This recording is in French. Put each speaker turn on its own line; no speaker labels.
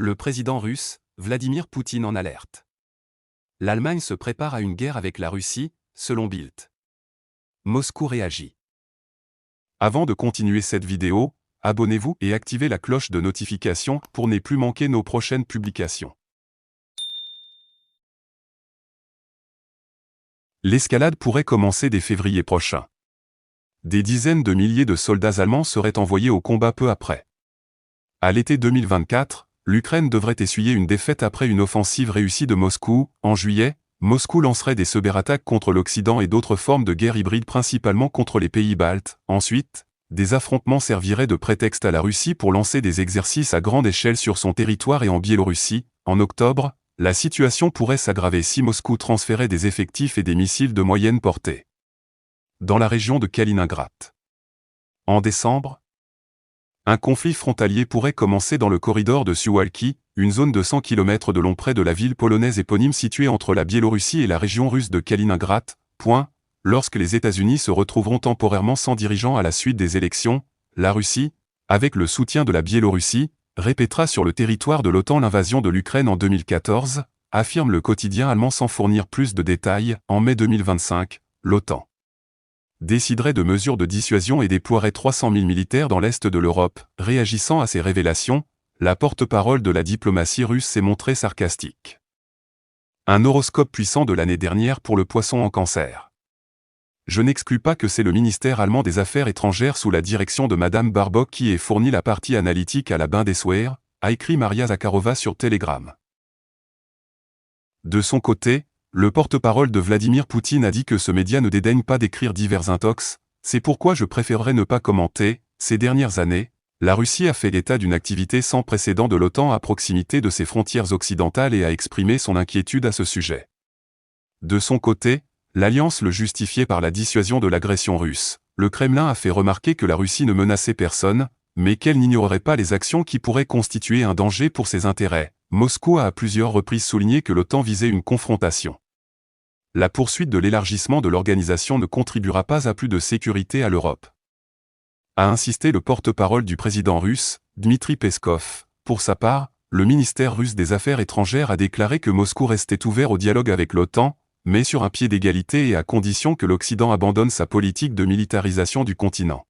Le président russe, Vladimir Poutine en alerte. L'Allemagne se prépare à une guerre avec la Russie, selon Bild. Moscou réagit. Avant de continuer cette vidéo, abonnez-vous et activez la cloche de notification pour ne plus manquer nos prochaines publications. L'escalade pourrait commencer dès février prochain. Des dizaines de milliers de soldats allemands seraient envoyés au combat peu après. À l'été 2024, l'Ukraine devrait essuyer une défaite après une offensive réussie de Moscou. En juillet, Moscou lancerait des cyberattaques contre l'Occident et d'autres formes de guerre hybride principalement contre les pays baltes. Ensuite, des affrontements serviraient de prétexte à la Russie pour lancer des exercices à grande échelle sur son territoire et en Biélorussie. En octobre, la situation pourrait s'aggraver si Moscou transférait des effectifs et des missiles de moyenne portée dans la région de Kaliningrad. En décembre, un conflit frontalier pourrait commencer dans le corridor de Suwalki, une zone de 100 km de long près de la ville polonaise éponyme située entre la Biélorussie et la région russe de Kaliningrad. Lorsque les États-Unis se retrouveront temporairement sans dirigeant à la suite des élections, la Russie, avec le soutien de la Biélorussie, répétera sur le territoire de l'OTAN l'invasion de l'Ukraine en 2014, affirme le quotidien allemand sans fournir plus de détails. En mai 2025, l'OTAN déciderait de mesures de dissuasion et déploierait 300 000 militaires dans l'est de l'Europe. Réagissant à ces révélations, la porte-parole de la diplomatie russe s'est montrée sarcastique. Un horoscope puissant de l'année dernière pour le poisson en Cancer. Je n'exclus pas que c'est le ministère allemand des Affaires étrangères sous la direction de Madame Baerbock qui ait fourni la partie analytique à la Bundeswehr, a écrit Maria Zakharova sur Telegram. De son côté, le porte-parole de Vladimir Poutine a dit que ce média ne dédaigne pas d'écrire divers intox. C'est pourquoi je préférerais ne pas commenter. Ces dernières années, la Russie a fait l'état d'une activité sans précédent de l'OTAN à proximité de ses frontières occidentales et a exprimé son inquiétude à ce sujet. De son côté, l'Alliance le justifiait par la dissuasion de l'agression russe. Le Kremlin a fait remarquer que la Russie ne menaçait personne, mais qu'elle n'ignorerait pas les actions qui pourraient constituer un danger pour ses intérêts. Moscou a à plusieurs reprises souligné que l'OTAN visait une confrontation. La poursuite de l'élargissement de l'organisation ne contribuera pas à plus de sécurité à l'Europe, a insisté le porte-parole du président russe, Dmitri Peskov. Pour sa part, le ministère russe des Affaires étrangères a déclaré que Moscou restait ouvert au dialogue avec l'OTAN, mais sur un pied d'égalité et à condition que l'Occident abandonne sa politique de militarisation du continent.